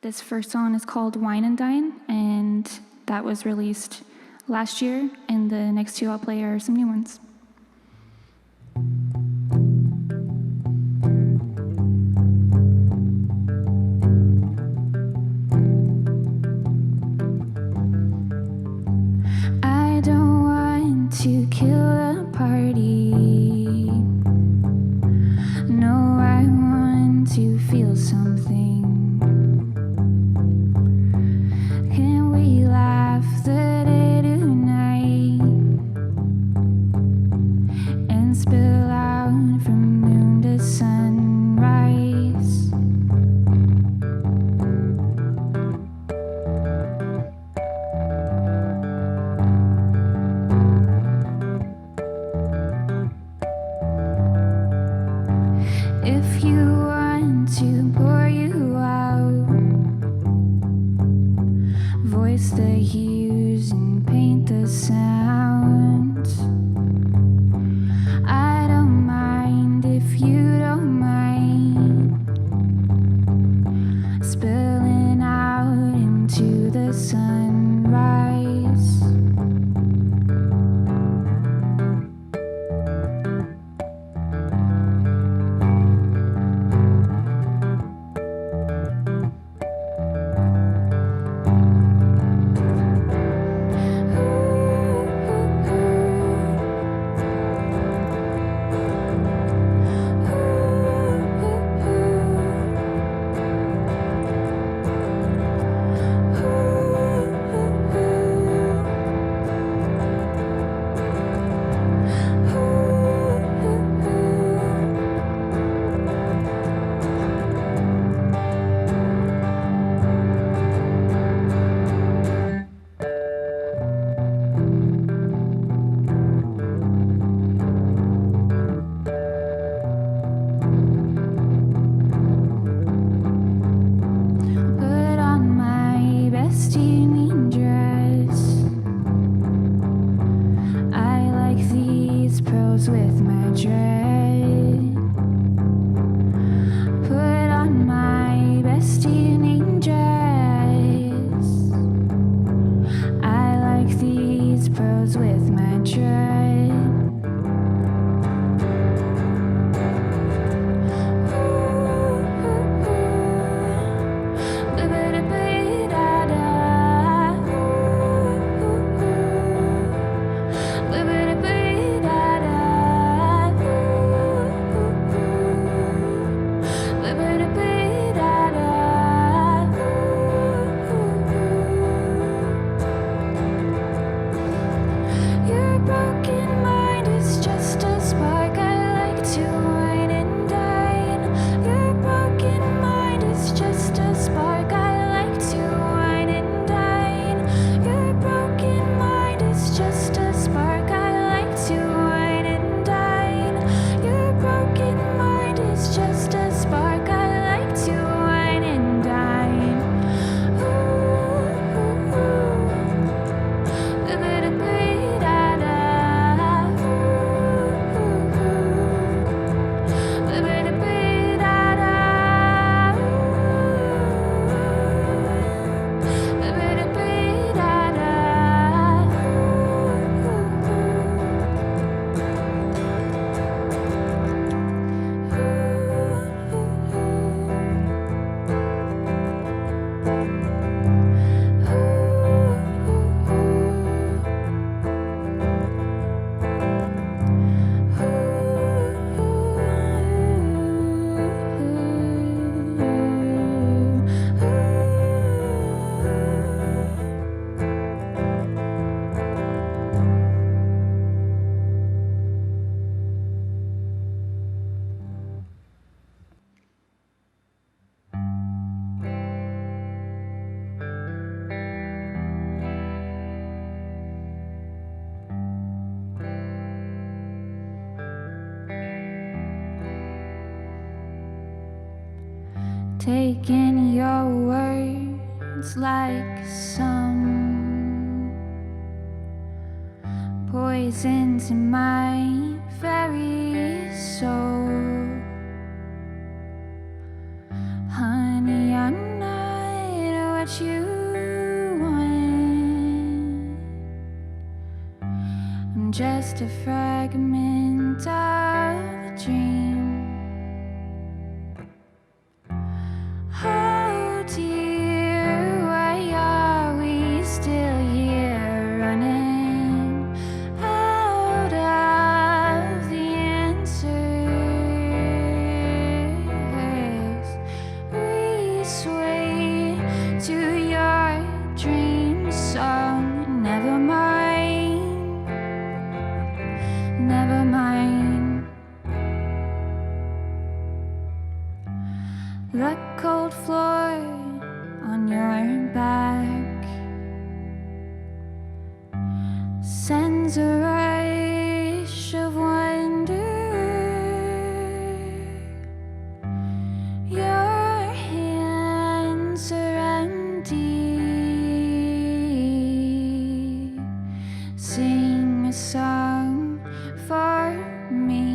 This first song is called Wine and Dine, and that was released last year, and the next two I'll play are some new ones. I don't want to kill a party. No, I want to feel something. Can we laugh the day tonight and spill out from moon to sunrise? If you want to pour you out, voice the hues and paint the sounds. I don't mind if you don't mind spilling out into the sunrise. Put on my best evening dress. I like these pearls with my dread. Put on my best evening dress. I like these pearls with my dread. Your broken mind is just a spark. I like to wine and dine. Your broken mind is just a spark. I like to wine and dine. Your broken mind is just a spark. I like to wine and dine. Your broken mind is just a spark. I like to wine and dine. Taking your words like some poison to my very soul. Honey, I'm not just a fragment of a dream. Oh dear, why are we still here running out of the answers? We sway to your dream song. Never mind, never mind. The cold floor on your back sends a rush of wonder. Your hands are empty. Sing a song for me.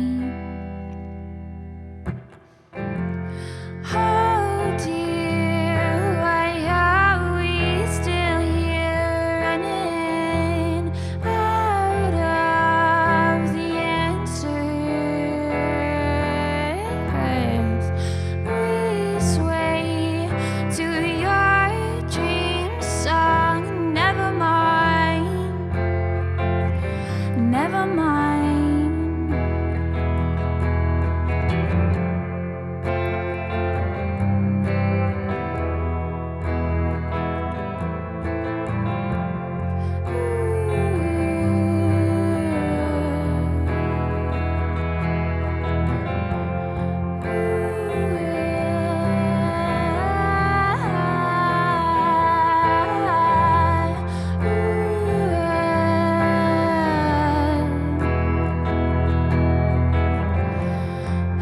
Oh dear, why are we still here running out of the answers? We sway to your dream song. Never mind, never mind.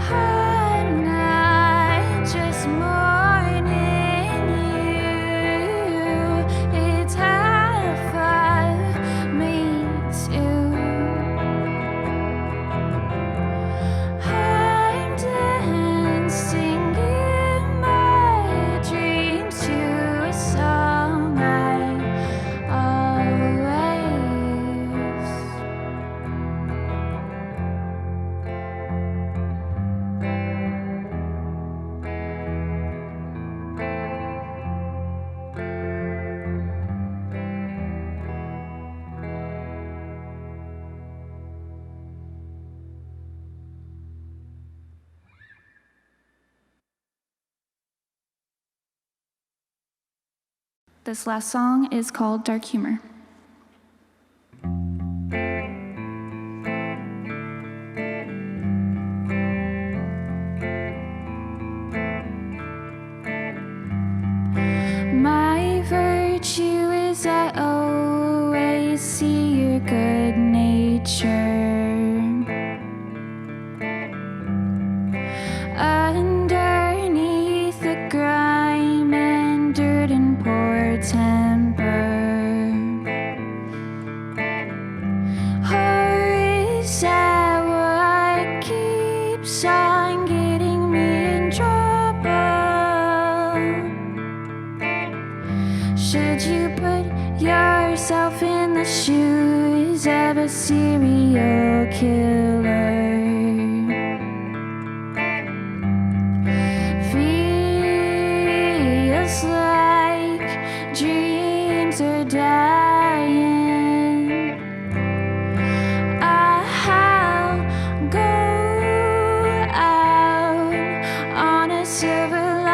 I'm not just mourning you, it's half of me too. I'm dancing in my dreams to a song I always. This last song is called Dark Humor. My virtue is I always see your good nature. Underneath the grime and dirt and poor temper. Or is that what keeps on getting me in trouble? Should you put yourself in the shoes of a serial killer? Feels like dreams are dying. I'll go out on a silver lining.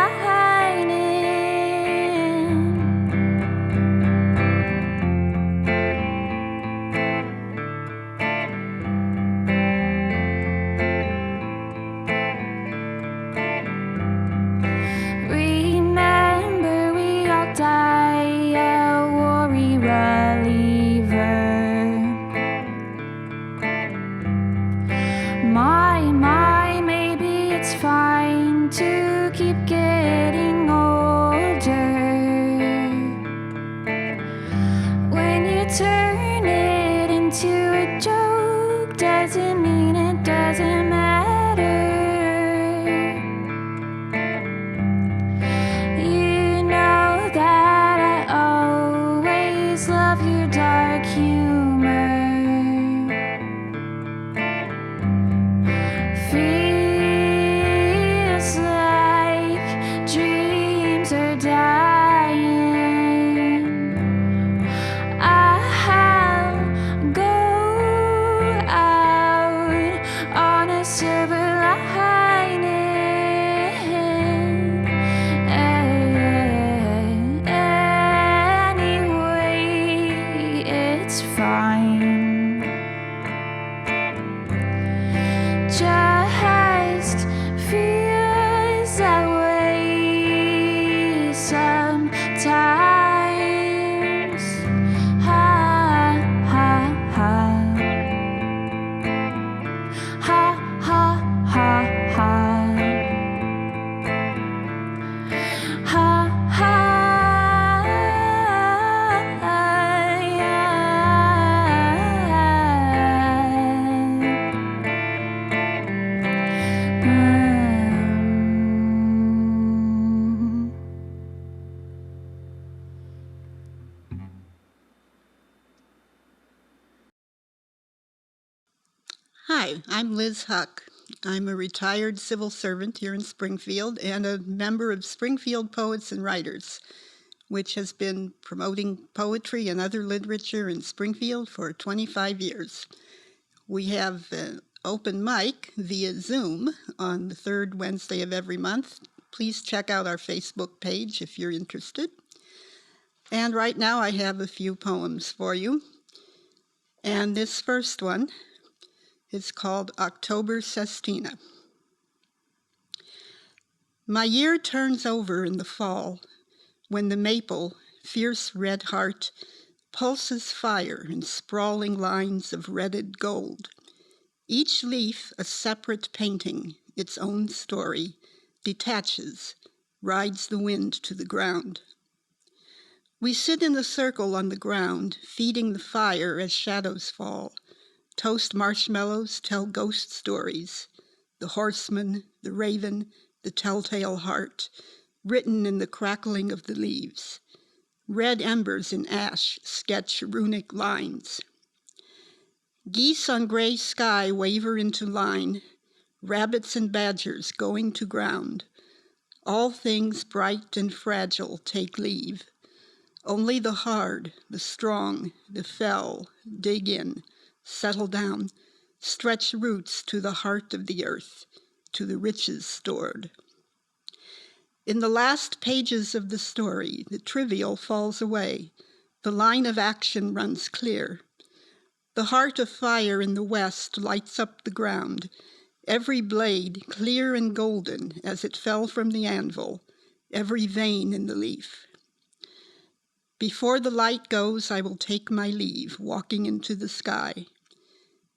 Remember, we all die a worry reliever. My, maybe it's fine to keep getting older. When you turn it into a joke, doesn't mean it doesn't matter. You know that I always love your dark humor. it's fine. Just feels that way sometimes. Ha ha ha. Ha ha ha ha. Ha ha. Hi, I'm Liz Huck. I'm a retired civil servant here in Springfield and a member of Springfield Poets and Writers, which has been promoting poetry and other literature in Springfield for 25 years. We have an open mic via Zoom on the third Wednesday of every month. Please check out our Facebook page if you're interested. And right now I have a few poems for you. And this first one is called October Sestina. My year turns over in the fall, when the maple, fierce red heart, pulses fire in sprawling lines of redded gold. Each leaf a separate painting, its own story, detaches, rides the wind to the ground. We sit in a circle on the ground, feeding the fire as shadows fall. Toast marshmallows, tell ghost stories. The horseman, the raven, the telltale heart, written in the crackling of the leaves. Red embers in ash sketch runic lines. Geese on gray sky waver into line, rabbits and badgers going to ground. All things bright and fragile take leave. Only the hard, the strong, the fell dig in, settle down, stretch roots to the heart of the earth, to the riches stored. In the last pages of the story, the trivial falls away. The line of action runs clear. The heart of fire in the west lights up the ground, every blade clear and golden as it fell from the anvil, every vein in the leaf. Before the light goes, I will take my leave, walking into the sky.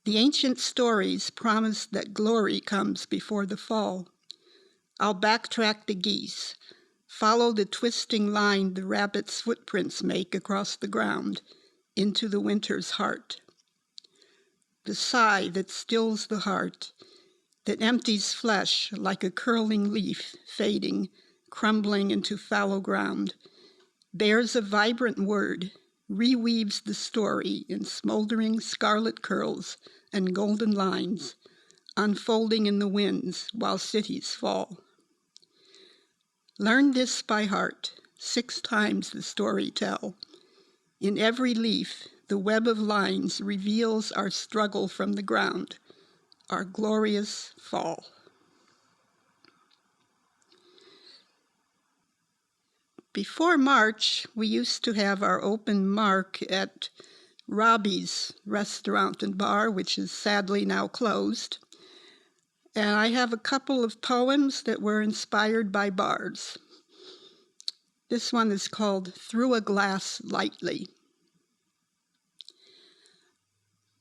The ancient stories promise that glory comes before the fall. I'll backtrack the geese, follow the twisting line the rabbit's footprints make across the ground, into the winter's heart. The sigh that stills the heart, that empties flesh like a curling leaf fading, crumbling into fallow ground, bears a vibrant word, reweaves the story in smoldering scarlet curls and golden lines, unfolding in the winds while cities fall. Learn this by heart, 6 times the story tell. In every leaf, the web of lines reveals our struggle from the ground, our glorious fall. Before March, we used to have our open mark at Robbie's restaurant and bar, which is sadly now closed. And I have a couple of poems that were inspired by bards. This one is called Through a Glass Lightly.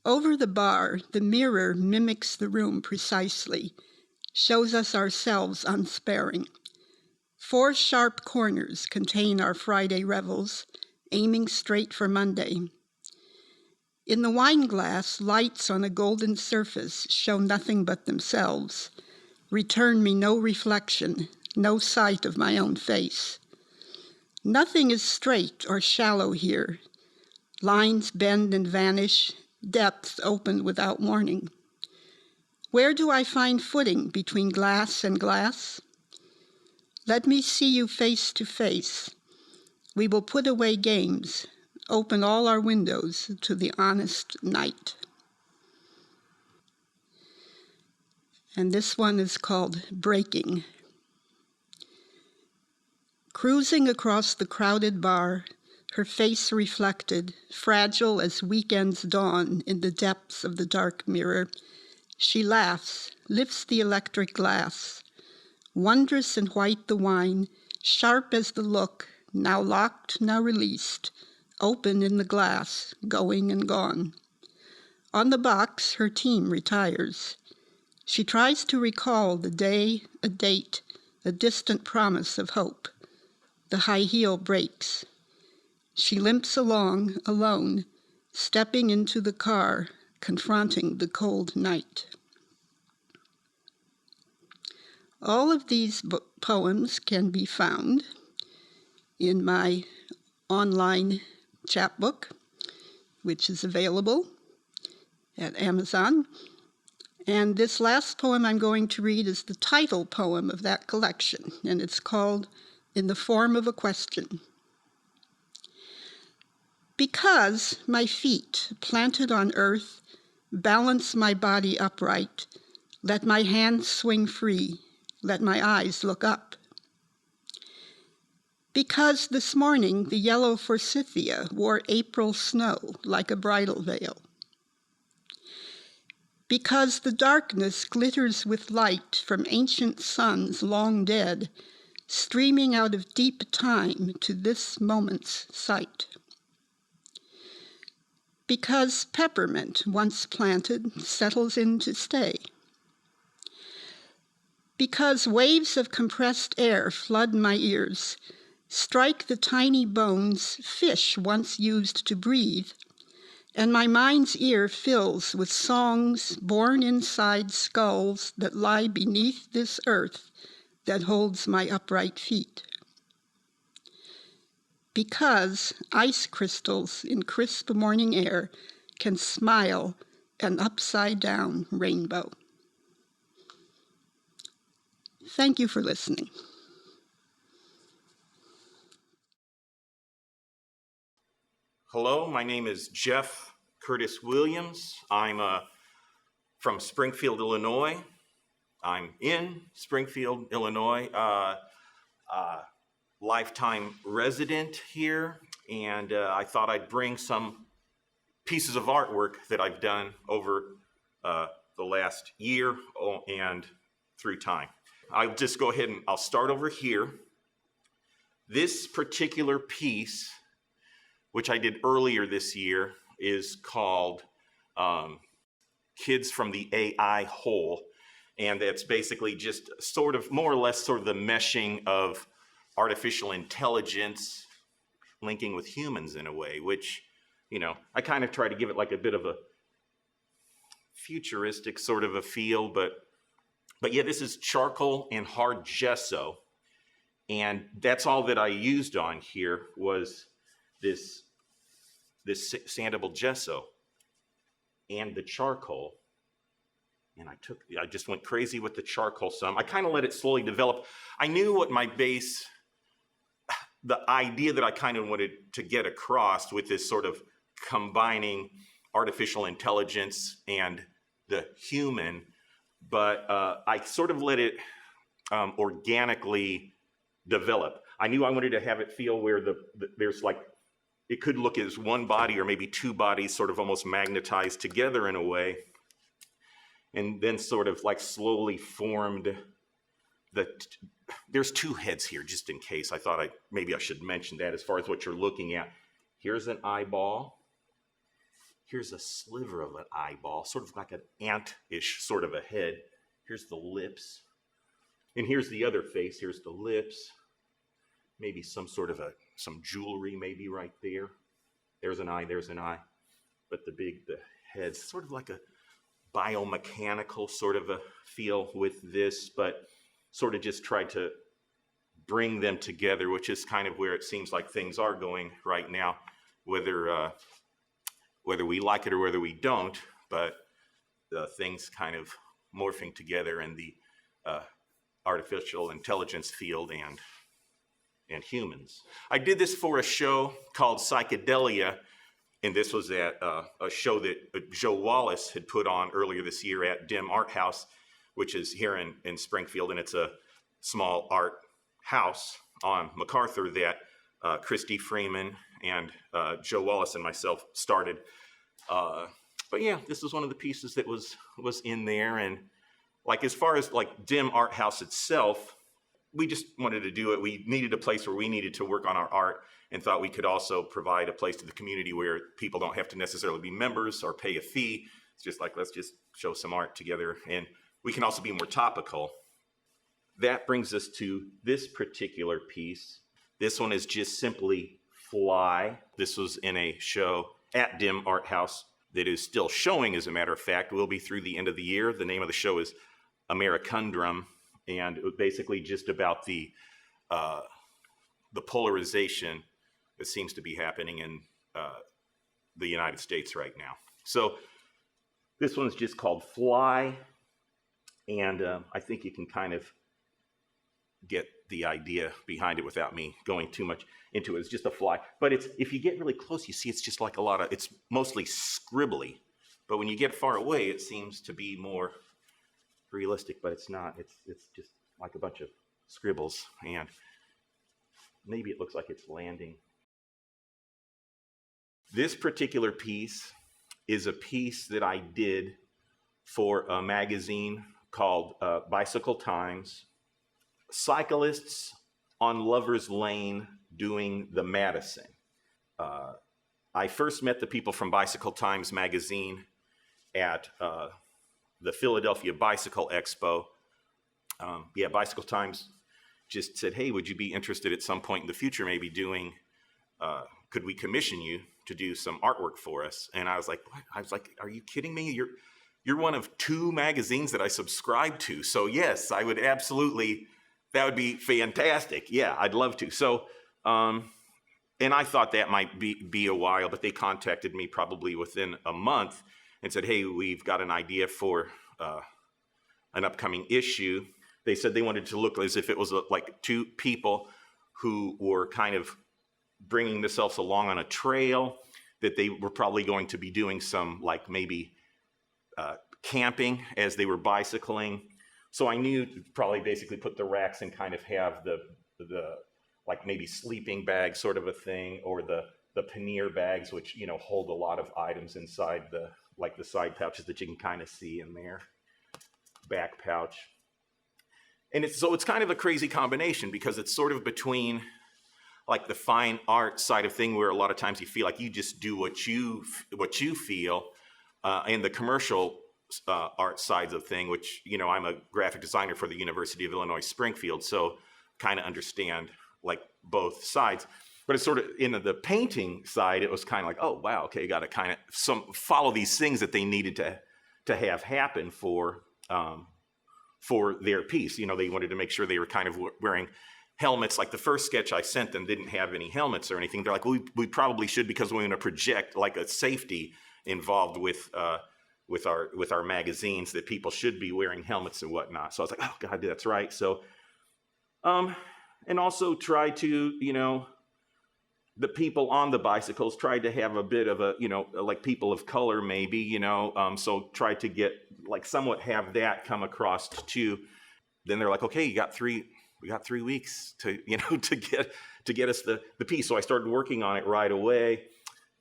Over the bar, the mirror mimics the room precisely, shows us ourselves unsparing. 4 sharp corners contain our Friday revels, aiming straight for Monday. In the wine glass, lights on a golden surface show nothing but themselves, return me no reflection, no sight of my own face. Nothing is straight or shallow here. Lines bend and vanish, depths open without warning. Where do I find footing between glass and glass? Let me see you face to face. We will put away games, open all our windows to the honest night. And this one is called Breaking. Cruising across the crowded bar, her face reflected, fragile as weekend's dawn in the depths of the dark mirror. She laughs, lifts the electric glass. Wondrous and white the wine, sharp as the look, now locked, now released, open in the glass, going and gone. On the box, her team retires. She tries to recall the day, a date, a distant promise of hope. The high heel breaks. She limps along, alone, stepping into the car, confronting the cold night. All of these poems can be found in my online chapbook, which is available at Amazon. And this last poem I'm going to read is the title poem of that collection, and it's called In the Form of a Question. Because my feet, planted on earth, balance my body upright, let my hands swing free, let my eyes look up. Because this morning the yellow forsythia wore April snow like a bridal veil. Because the darkness glitters with light from ancient suns long dead, streaming out of deep time to this moment's sight. Because peppermint, once planted, settles in to stay. Because waves of compressed air flood my ears, strike the tiny bones fish once used to breathe, and my mind's ear fills with songs born inside skulls that lie beneath this earth that holds my upright feet. Because ice crystals in crisp morning air can smile an upside-down rainbow. Thank you for listening. Hello, my name is Jeff Curtis Williams. I'm from Springfield, Illinois. I'm in Springfield, Illinois, lifetime resident here, and I thought I'd bring some pieces of artwork that I've done over the last year and through time. I'll just go ahead and I'll start over here. This particular piece, which I did earlier this year, is called Kids from the AI Hole. And that's basically just sort of more or less sort of the meshing of artificial intelligence linking with humans in a way, which, you know, I kind of try to give it like a bit of a futuristic sort of a feel, but yeah, this is charcoal and hard gesso. And that's all that I used on here was this sandable gesso and the charcoal. And I just went crazy with the charcoal some. I kind of let it slowly develop. I knew what my base, the idea that I kind of wanted to get across with this sort of combining artificial intelligence and the human, but I sort of let it organically develop. I knew I wanted to have it feel where there's like, it could look as one body or maybe two bodies sort of almost magnetized together in a way, and then sort of like slowly formed there's two heads here just in case. I thought maybe I should mention that as far as what you're looking at. Here's an eyeball. Here's a sliver of an eyeball, sort of like an ant-ish sort of a head. Here's the lips. And here's the other face. Here's the lips. Maybe some sort of some jewelry maybe right there. There's an eye, there's an eye. But the head's sort of like a biomechanical sort of a feel with this, but sort of just tried to bring them together, which is kind of where it seems like things are going right now, whether we like it or whether we don't, but things kind of morphing together in the artificial intelligence field and humans. I did this for a show called Psychedelia, and this was at a show that Joe Wallace had put on earlier this year at Dim Art House, which is here in Springfield, and it's a small art house on MacArthur that Christy Freeman and Joe Wallace and myself started. But yeah, this was one of the pieces that was in there. And like, as far as like Dim Art House itself, we just wanted to do it. We needed a place where we needed to work on our art, and thought we could also provide a place to the community where people don't have to necessarily be members or pay a fee. It's just like, let's just show some art together, and we can also be more topical. That brings us to this particular piece. This one is just simply Fly. This was in a show at Dim Art House that is still showing, as a matter of fact. Will be through the end of the year. The name of the show is Americundrum, and it was basically just about the polarization that seems to be happening in the United States right now. So this one's just called Fly, and I think you can kind of get the idea behind it without me going too much into it. It's just a fly, but if you get really close, you see it's just like it's mostly scribbly, but when you get far away, it seems to be more realistic, but it's not. It's just like a bunch of scribbles, and maybe it looks like it's landing. This particular piece is a piece that I did for a magazine called Bicycle Times. Cyclists on Lover's Lane doing the Madison. I first met the people from Bicycle Times magazine at the Philadelphia Bicycle Expo. Bicycle Times just said, hey, would you be interested at some point in the future maybe doing, could we commission you to do some artwork for us? And I was like, what? I was like, are you kidding me? You're one of 2 magazines that I subscribe to. So yes, I would absolutely. That would be fantastic. Yeah, I'd love to. So, and I thought that might be a while, but they contacted me probably within a month and said, hey, we've got an idea for an upcoming issue. They said they wanted to look as if it was like 2 people who were kind of bringing themselves along on a trail, that they were probably going to be doing some like maybe camping as they were bicycling. So I knew to probably basically put the racks and kind of have the like maybe sleeping bag sort of a thing, or the pannier bags, which, you know, hold a lot of items inside the side pouches that you can kind of see in there, back pouch. And it's kind of a crazy combination, because it's sort of between like the fine art side of thing, where a lot of times you feel like you just do what you feel, and the commercial art sides of thing, which, you know, I'm a graphic designer for the University of Illinois Springfield, so kind of understand like both sides. But it's sort of in the painting side, it was kind of like, oh wow, okay, you got to kind of follow these things that they needed to have happen for their piece. You know, they wanted to make sure they were kind of wearing helmets. Like the first sketch I sent them didn't have any helmets or anything. They're like, well, we probably should, because we want to project like a safety involved with our magazines, that people should be wearing helmets and whatnot. So I was like, oh God, that's right. So, and also try to, you know, the people on the bicycles tried to have a bit of a, you know, like people of color maybe, you know, so try to get like somewhat have that come across too. Then they're like, okay, we got 3 weeks to, you know, to get us the piece. So I started working on it right away.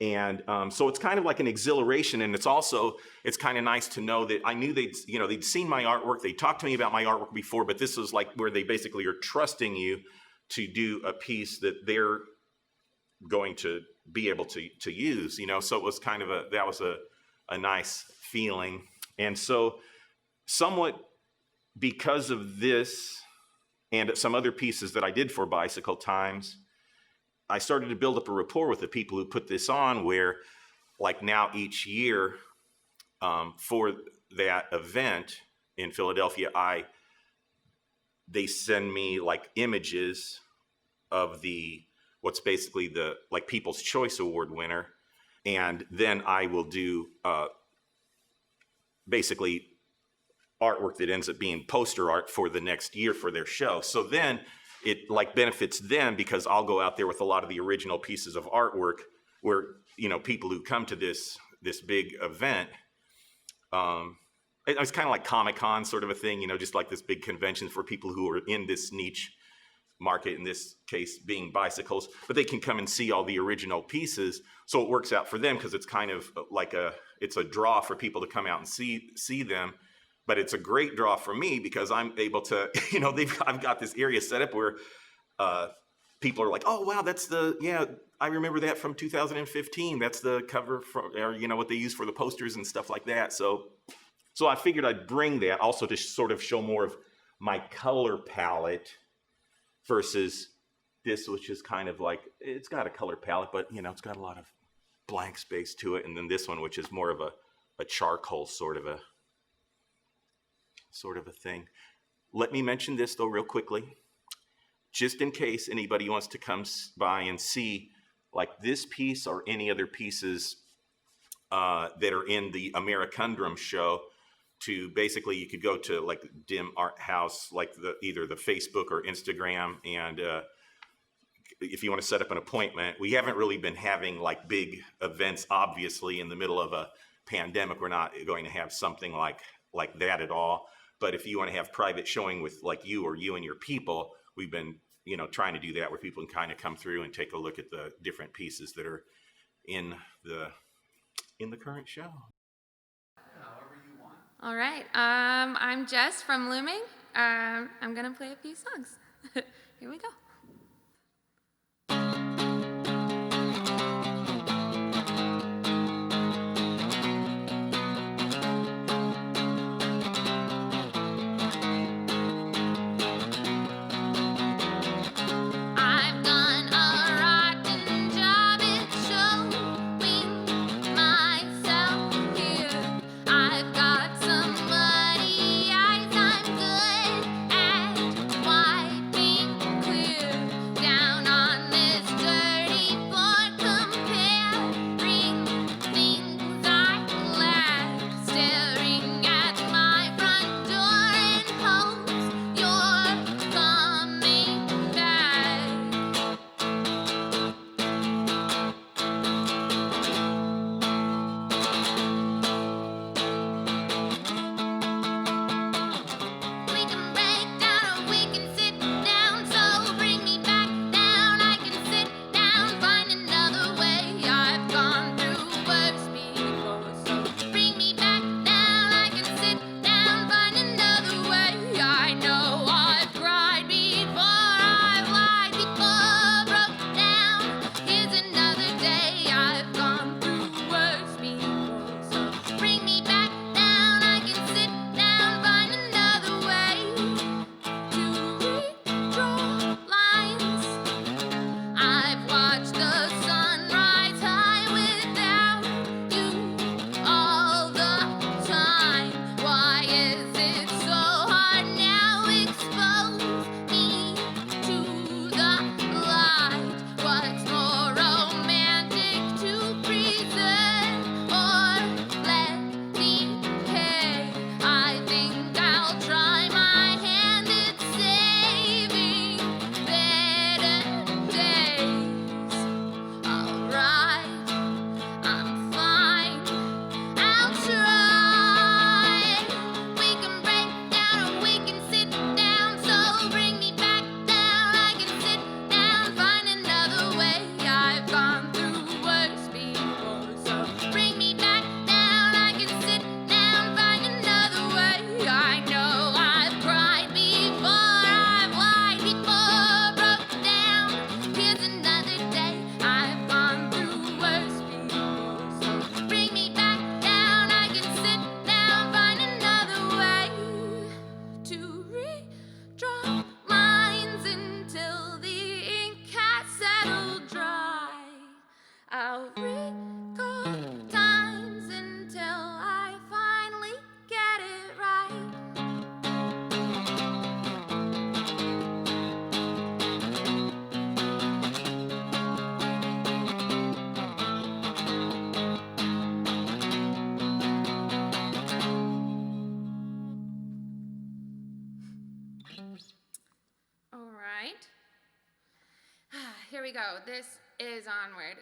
And so it's kind of like an exhilaration, and it's kind of nice to know that I knew they'd seen my artwork, they talked to me about my artwork before, but this was like where they basically are trusting you to do a piece that they're going to be able to use, you know. So it was kind of a nice feeling. And so somewhat because of this and some other pieces that I did for Bicycle Times, I started to build up a rapport with the people who put this on, where like now each year for that event in Philadelphia, they send me like images of what's basically the like People's Choice Award winner. And then I will do basically artwork that ends up being poster art for the next year for their show. So then it like benefits them, because I'll go out there with a lot of the original pieces of artwork where, you know, people who come to this big event, it was kind of like Comic-Con sort of a thing, you know, just like this big convention for people who are in this niche market, in this case being bicycles, but they can come and see all the original pieces. So it works out for them because it's kind of like it's a draw for people to come out and see them. But it's a great draw for me because I'm able to, I've got this area set up where people are like, oh, wow, I remember that from 2015. That's the cover or what they use for the posters and stuff like that. So I figured I'd bring that also to sort of show more of my color palette versus this, which is kind of like, it's got a color palette, but it's got a lot of blank space to it. And then this one, which is more of a charcoal sort of a thing. Let me mention this though real quickly, just in case anybody wants to come by and see like this piece or any other pieces that are in the Americundrum show. To basically, you could go to like Dim Art House, like either the Facebook or Instagram, and if you want to set up an appointment. We haven't really been having like big events, obviously, in the middle of a pandemic. We're not going to have something like that at all. But if you want to have private showing with like you and your people, we've been trying to do that where people can kind of come through and take a look at the different pieces that are in the current show. All right, I'm Jess from Looming. I'm gonna play a few songs. Here we go. Here we go. This is Onward.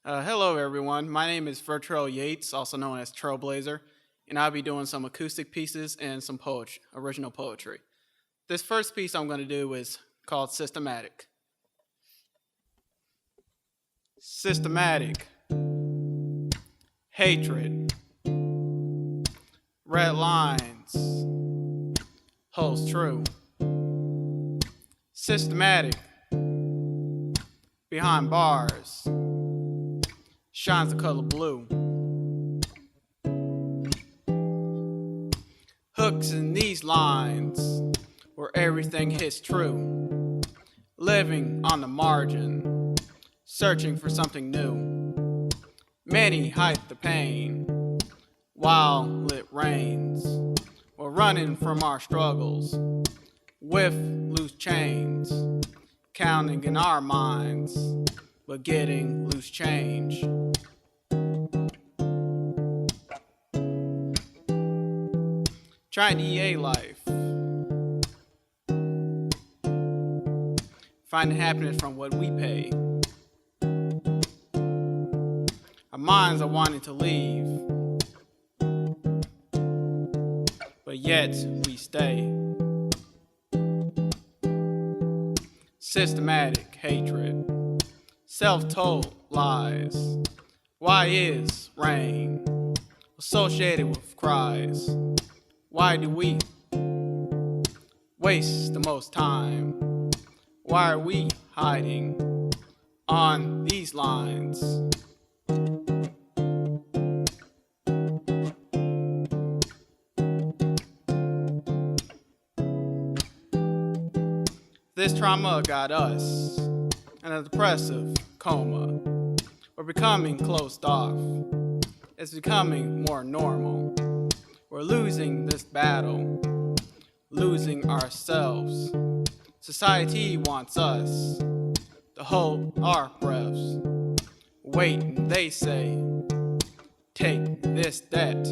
Hello, everyone. My name is Vertrell Yates, also known as Trailblazer, and I'll be doing some acoustic pieces and some poetry, original poetry. This first piece I'm going to do is called Systematic. Systematic. Hatred. Red lines. Holds true. Systematic. Behind bars. Shines the color blue. Hooks in these lines where everything hits true. Living on the margin, searching for something new. Many hide the pain while it rains. We're running from our struggles with loose chains, counting in our minds, but getting loose change. Trying to EA life, finding happiness from what we pay. Our minds are wanting to leave, but yet we stay. Systematic hatred, self-told lies. Why is rain associated with cries? Why do we waste the most time? Why are we hiding on these lines? This trauma got us in a depressive coma. We're becoming closed off. It's becoming more normal. We're losing this battle, losing ourselves. Society wants us to hold our breaths. Wait, they say, take this debt.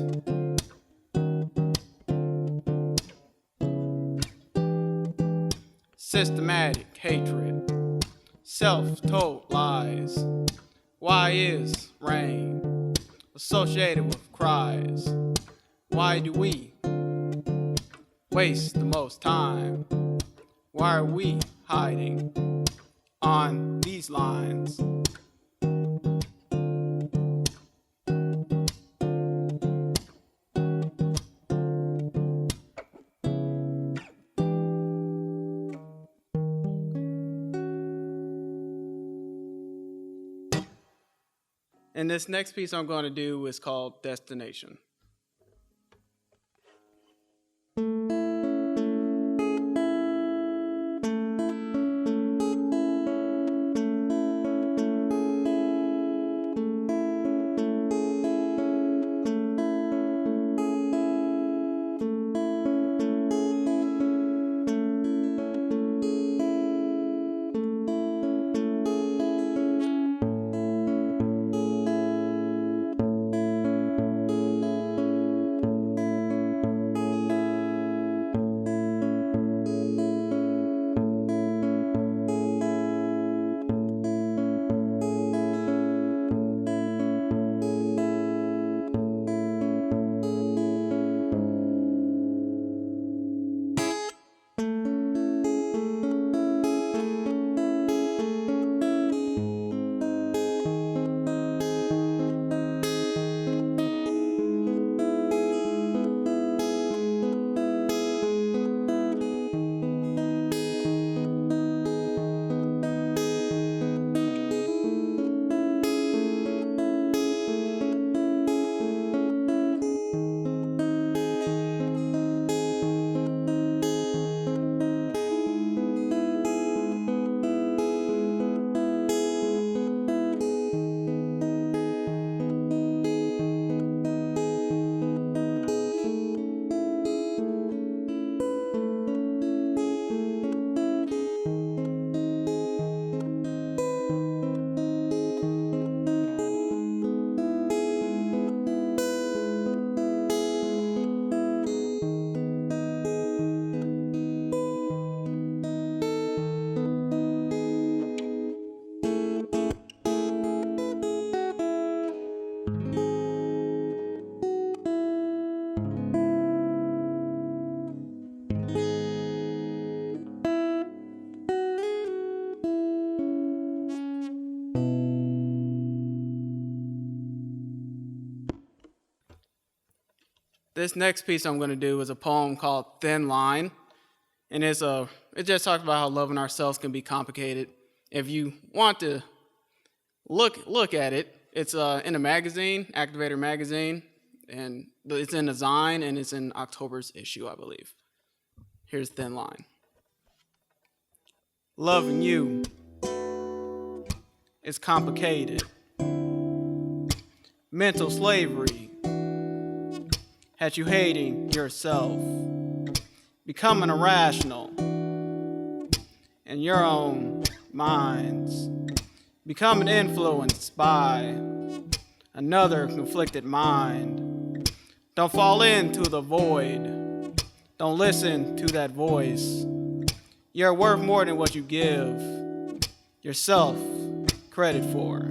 Systematic hatred, self-told lies. Why is rain associated with cries? Why do we waste the most time? Why are we hiding on these lines? And this next piece I'm going to do is called Destination. This next piece I'm going to do is a poem called Thin Line. And it just talks about how loving ourselves can be complicated. If you want to look at it, it's in a magazine, Activator magazine, and it's in a Dine, and it's in October's issue, I believe. Here's Thin Line. Loving you is complicated. Mental slavery has you hating yourself, becoming irrational in your own minds, becoming influenced by another conflicted mind. Don't fall into the void. Don't listen to that voice. You're worth more than what you give yourself credit for.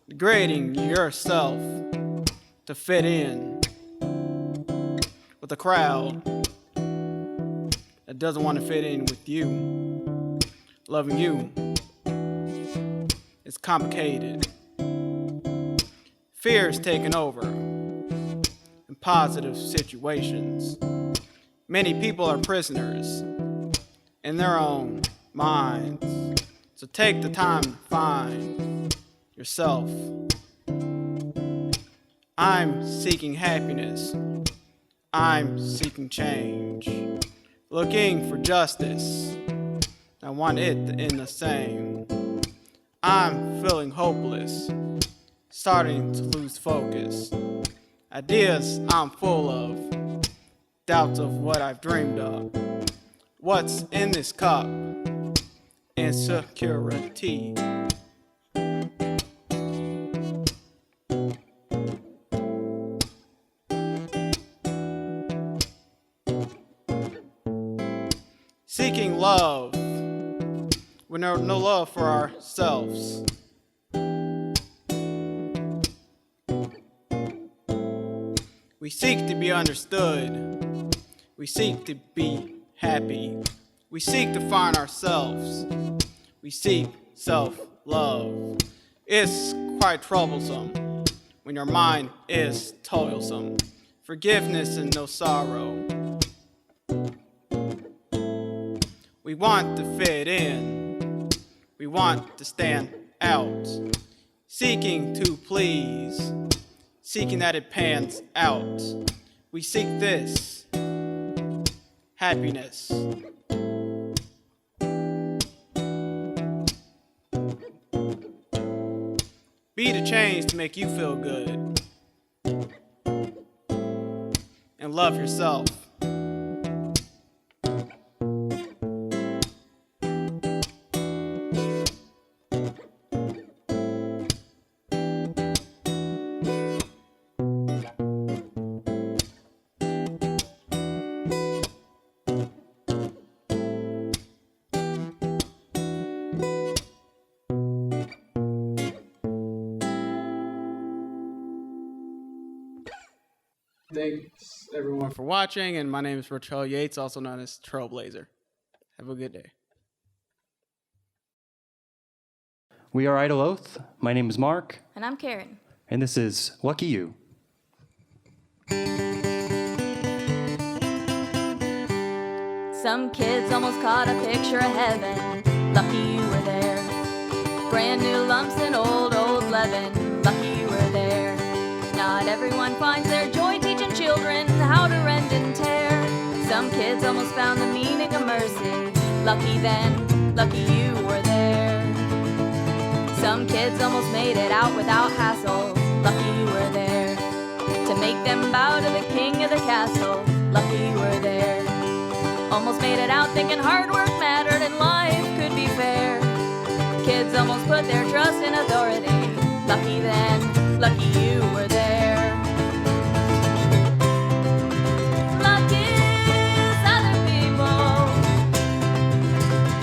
Degrading yourself to fit in with a crowd that doesn't want to fit in with you. Loving you is complicated. Fear is taking over in positive situations. Many people are prisoners in their own minds. So take the time to find yourself. I'm seeking happiness. I'm seeking change. Looking for justice. I want it in the same. I'm feeling hopeless. Starting to lose focus. Ideas I'm full of. Doubts of what I've dreamed of. What's in this cup? Insecurity. Seeking love with no love for ourselves. We seek to be understood. We seek to be happy. We seek to find ourselves. We seek self-love. It's quite troublesome when your mind is toilsome. Forgiveness and no sorrow. We want to fit in. We want to stand out. Seeking to please. Seeking that it pans out. We seek this. Happiness. Be the change to make you feel good. And love yourself. Thanks everyone for watching, and my name is Vertrell Yates, also known as Trailblazer. Have a good day. We are Idle Oath. My name is Mark. And I'm Karen. And this is Lucky You. Some kids almost caught a picture of heaven. Lucky you were there. Brand new lumps and old leaven. Lucky you were there. Not everyone finds their joy teaching children how to rend and tear. Some kids almost found the meaning of mercy. Lucky then, lucky you were there. Some kids almost made it out without hassle. Lucky you were there. To make them bow to the king of the castle. Lucky you were there. Almost made it out thinking hard work mattered and life could be fair. Kids almost put their trust in authority. Lucky then, lucky you were there. Luck is other people.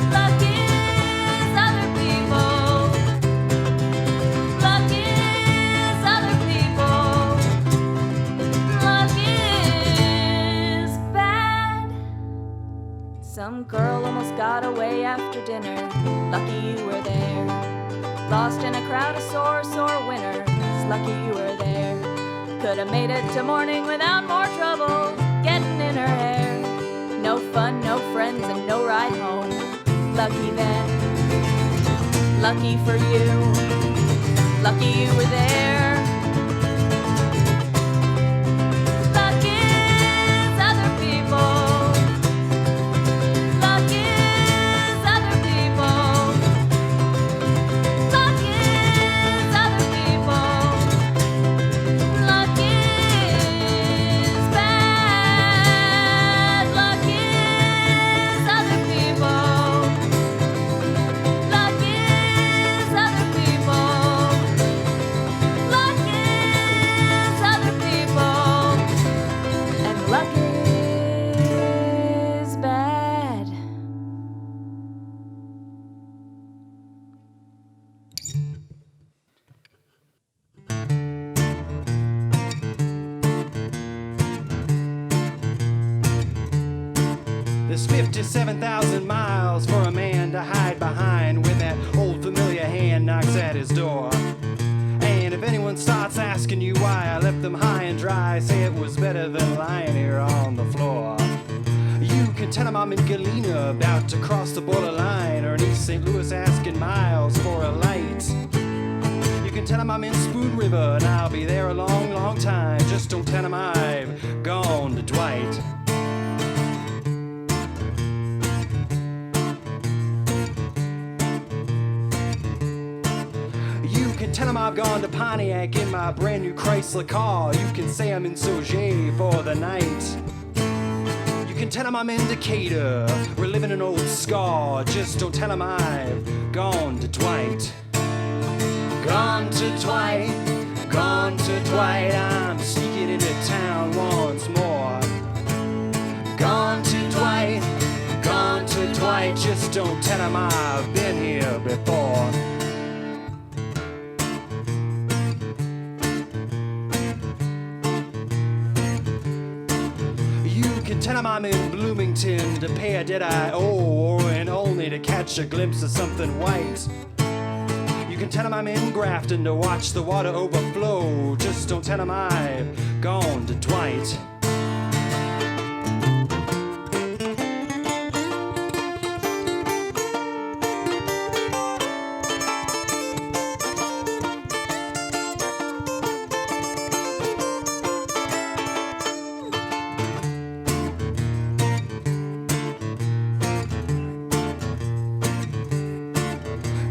Luck is other people. Luck is other people. Luck is bad. Some girl almost got away after dinner. Lucky you were there. Lost in a crowd of sore winners. Lucky you were there. could have made it to morning without more trouble getting in her hair. No fun, no friends, and no ride home. Lucky then, lucky for you, lucky you were there. Luck is other people. Luck is other people. Luck is other people. Luck is bad. Luck is other people. Luck is other people. Luck is other people. And luck is bad. There's 57,000 miles for a man to hide behind when that old familiar hand knocks at his door. And if anyone starts asking you why I left them high and dry, say it was better than lying here on the floor. You can tell him I'm in Galena, about to cross the borderline, or in East St. Louis asking miles for a light. You can tell him I'm in Spoon River, and I'll be there a long, long time. Just don't tell him I've gone to Dwight. You can tell him I've gone to Pontiac in my brand new Chrysler car. You can say I'm in Sauget for the night. You can tell him I'm in Decatur, reliving an old scar. Just don't tell him I've gone to Dwight. Gone to Dwight, gone to Dwight. I'm sneaking into town once more. Gone to Dwight, gone to Dwight. Just don't tell him I've been here before. You can tell him I'm in Bloomington to pay a debt I owe, and only to catch a glimpse of something white. You can tell him I'm in Grafton to watch the water overflow. Just don't tell him I've gone to Dwight.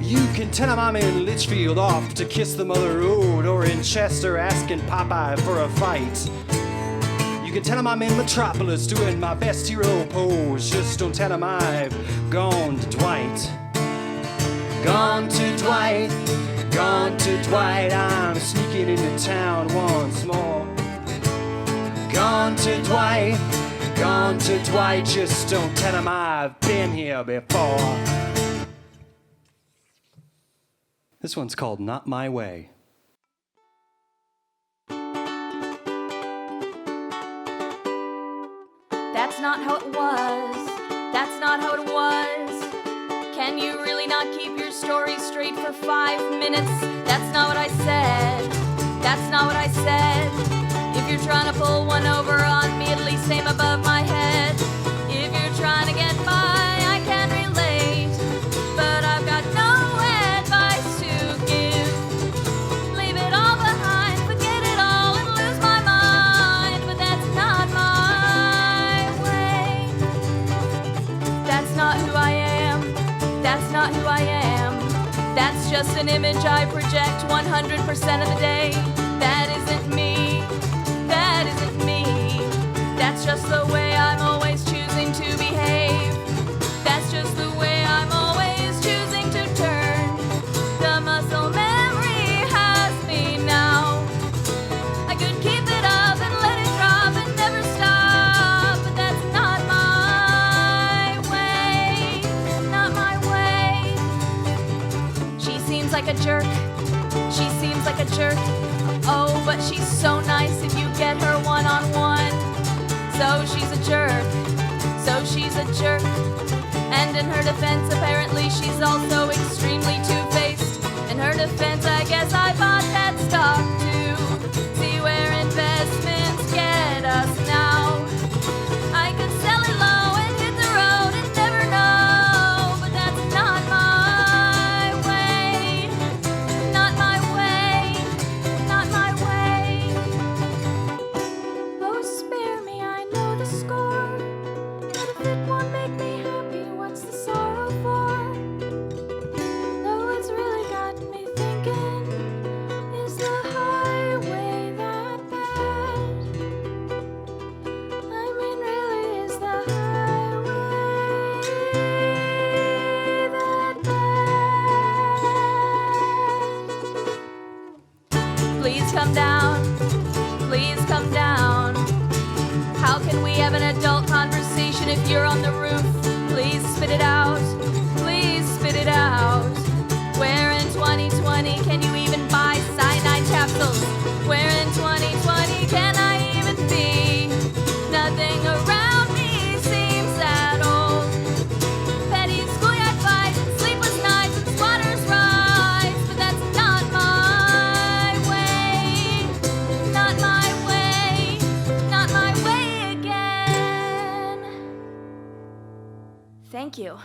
You can tell him I'm in Litchfield off to kiss the mother road, or in Chester asking Popeye for a fight. You can tell him I'm in Metropolis doing my best hero pose. Just don't tell him I've gone to Dwight. Gone to Dwight, gone to Dwight. I'm sneaking into town once more. Gone to Dwight, gone to Dwight. Just don't tell him I've been here before. This one's called Not My Way. That's not how it was. That's not how it was. Can you really not keep your story straight for 5 minutes? That's not what I said. That's not what I said. If you're trying to pull one over on me, at least aim above my head. If you're trying to get by, I can relate. But I've got no advice to give. Leave it all behind, forget it all, and lose my mind. But that's not my way. That's not who I am. That's not who I am. That's just an image I project 100% of the day. That isn't me. That isn't me. That's just the way I'm always choosing to behave. That's just the way I'm always choosing to turn. The muscle memory has me now. I could keep it up and let it drop and never stop, but that's not my way. Not my way. She seems like a jerk. She seems like a jerk. Oh, but she's so nice if you get her one-on-one. So she's a jerk. So she's a jerk. And in her defense, apparently she's also extremely two-faced. In her defense, I guess I bought that stock to see where invest. the score. But if it won't make me happy, what's the sorrow for? Though it's really got me thinking, is the highway that bad? I mean, really, is the highway that bad? Please come down. Please come down. How can we have an adult conversation if you're on the roof? Please spit it out. Please spit it out. Where in 2020 can you even buy cyanide capsules? Where in 2020 can I even be? Nothing around me seems that old. Petty schoolyard fights, sleepless nights, and squatters' rights. But that's not my way. Not my way. Not my way again. Thank you.